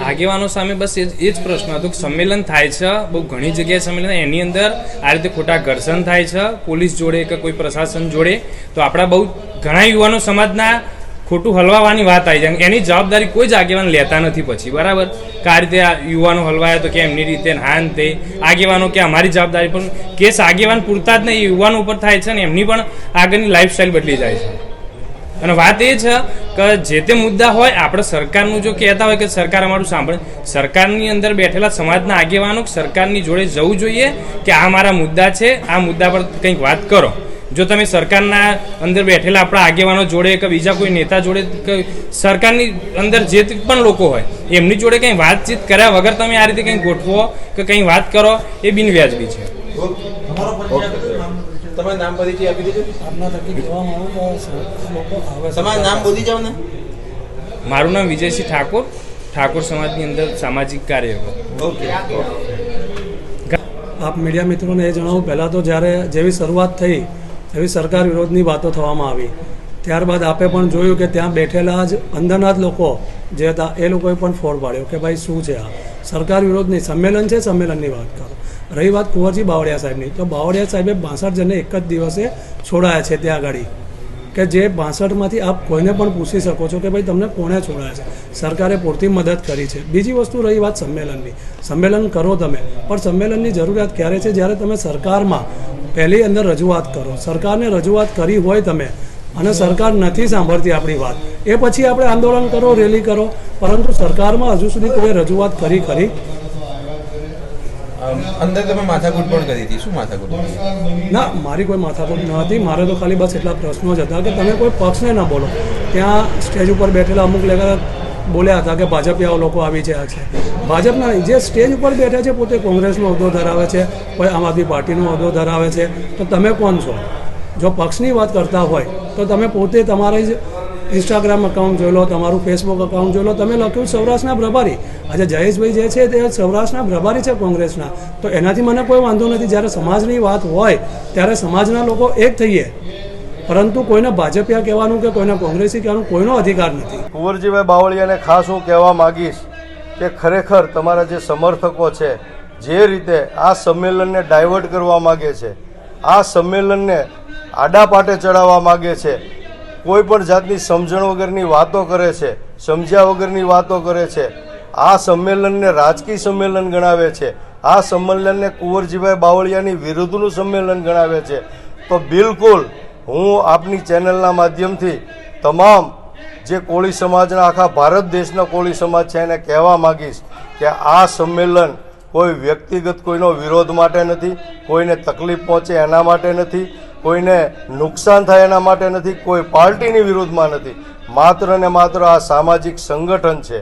આગેવાનો સામે બસ એ જ પ્રશ્ન હતો કે સંમેલન થાય છે, બહુ ઘણી જગ્યાએ સંમેલન, એની અંદર આ રીતે ખોટા ઘર્ષણ થાય છે પોલીસ જોડે કે કોઈ પ્રશાસન જોડે, તો આપણા બહુ ઘણા યુવાનો સમાજના ખોટું હલવાવાની વાત આવી જાય, એની જવાબદારી કોઈ જ આગેવાન લેતા નથી પછી, બરાબર, કે આ રીતે યુવાનો હલવાયા તો કે એમની રીતે હાન તે આગેવાનો કે અમારી જવાબદારી, પણ કેસ આગેવાન પૂરતા જ નહીં, યુવાનો ઉપર થાય છે ને એમની પણ આગળની લાઈફસ્ટાઈલ બદલી જાય છે. અને વાત એ છે કે જે તે મુદ્દા હોય આપણે સરકારનું જો કહેતા હોય કે સરકાર અમારું સાંભળે, સરકારની અંદર બેઠેલા સમાજના આગેવાનો સરકારની જોડે જવું જોઈએ કે આ મારા મુદ્દા છે, આ મુદ્દા પર કંઈક વાત કરો. જો તમે સરકારના અંદર બેઠેલા આપણા આગેવાનો જોડે કે બીજા કોઈ નેતા જોડે કે સરકારની અંદર જે પણ લોકો હોય એમની જોડે કંઈ વાતચીત કર્યા વગર તમે આ રીતે કંઈ ગોઠવો કે કંઈ વાત કરો એ બિનવ્યાજબી છે. તમારું નામ પરિચય આપી દેજો. આપના થકી કહેવામાં આવું તમારું નામ બોલી જાઓ ને. મારું નામ વિજયસિંહ ઠાકોર, ઠાકોર સમાજની અંદર સામાજિક કાર્યકર. ઓકે. આપ મીડિયા મિત્રોને એ જણાવું, પહેલાં તો જ્યારે જેવી શરૂઆત થઈ એવી સરકાર વિરોધની વાતો થવામાં આવી, ત્યારબાદ આપે પણ જોયું કે ત્યાં બેઠેલા જ અંદરના જ લોકો જે હતા એ લોકોએ પણ ફોડ પાડ્યો કે ભાઈ શું છે આ સરકાર વિરોધની સંમેલન છે, સંમેલનની વાત કરો. રહી વાત કુંવરજી બાવળિયા સાહેબની, તો બાવળિયા સાહેબે 62 જણને એક જ દિવસે છોડાયા છે ત્યાં આગળ, કે જે 62માંથી આપ કોઈને પણ પૂછી શકો છો કે ભાઈ તમને કોણે છોડાયા છે. સરકારે પૂરતી મદદ કરી છે. બીજી વસ્તુ રહી વાત સંમેલનની, સંમેલન કરો તમે, પણ સંમેલનની જરૂરિયાત ક્યારે છે? જ્યારે તમે સરકારમાં પહેલી અંદર રજૂઆત કરો, સરકારને રજૂઆત કરી હોય તમે અને સરકાર નથી સાંભળતી આપણી વાત, એ પછી આપણે આંદોલન કરો, રેલી કરો, પરંતુ સરકારમાં હજુ સુધી કોઈ રજૂઆત કરી ખરી? અંદર તમે માથાકૂટ પણ કરી હતી, શું માથાકૂટ? ના, મારી કોઈ માથાકૂટ ન હતી. મારે તો ખાલી બસ એટલા પ્રશ્નો જ હતા કે તમે કોઈ પક્ષને ના બોલો. ત્યાં સ્ટેજ ઉપર બેઠેલા અમુક લેખક બોલ્યા હતા કે ભાજપિયાઓ લોકો આવી છે, આ છે ભાજપના. જે સ્ટેજ ઉપર બેઠા છે પોતે કોંગ્રેસનો હોદ્દો ધરાવે છે, કોઈ આમ આદમી પાર્ટીનો હોદ્દો ધરાવે છે, તો તમે કોણ છો? જો પક્ષની વાત કરતા હોય તો તમે પોતે તમારી જ ઇન્સ્ટાગ્રામ અકાઉન્ટ જોઈ લો, તમારું ફેસબુક અકાઉન્ટ જોઈ લો, તમે લખ્યું સૌરાષ્ટ્રના પ્રભારી. આજે જયેશભાઈ જે છે તે સૌરાષ્ટ્રના પ્રભારી છે કોંગ્રેસના, તો એનાથી મને કોઈ વાંધો નથી. જ્યારે સમાજની વાત હોય ત્યારે સમાજના લોકો એક થઈએ, પરંતુ કોઈને ભાજપિયા કહેવાનું કે કોઈને કોંગ્રેસી કહેવાનું કોઈનો અધિકાર નથી. કુંવરજીભાઈ બાવળિયાને ખાસ હું કહેવા માગીશ કે ખરેખર તમારા જે સમર્થકો છે જે રીતે આ સંમેલનને ડાયવર્ટ કરવા માગે છે, આ સંમેલનને આડા પાટે ચડાવવા માગે છે, કોઈ પણ જાતની સમજણ વગરની વાતો કરે છે, સમજ્યા વગરની વાતો કરે છે, આ સંમેલનને રાજકીય સંમેલન ગણાવે છે, આ સંમેલનને કુંવરજીભાઈ બાવળિયાની વિરુદ્ધનું સંમેલન ગણાવે છે, તો બિલકુલ હું આપની ચેનલના માધ્યમથી તમામ જે કોળી સમાજના, આખા ભારત દેશના કોળી સમાજ છે એને કહેવા માગીશ કે આ સંમેલન કોઈ વ્યક્તિગત કોઈનો વિરોધ માટે નથી, કોઈને તકલીફ પહોંચે એના માટે નથી, કોઈને નુકસાન થાય એના માટે નથી, કોઈ પાર્ટીની વિરુદ્ધમાં નથી, માત્ર ને માત્ર આ સામાજિક સંગઠન છે.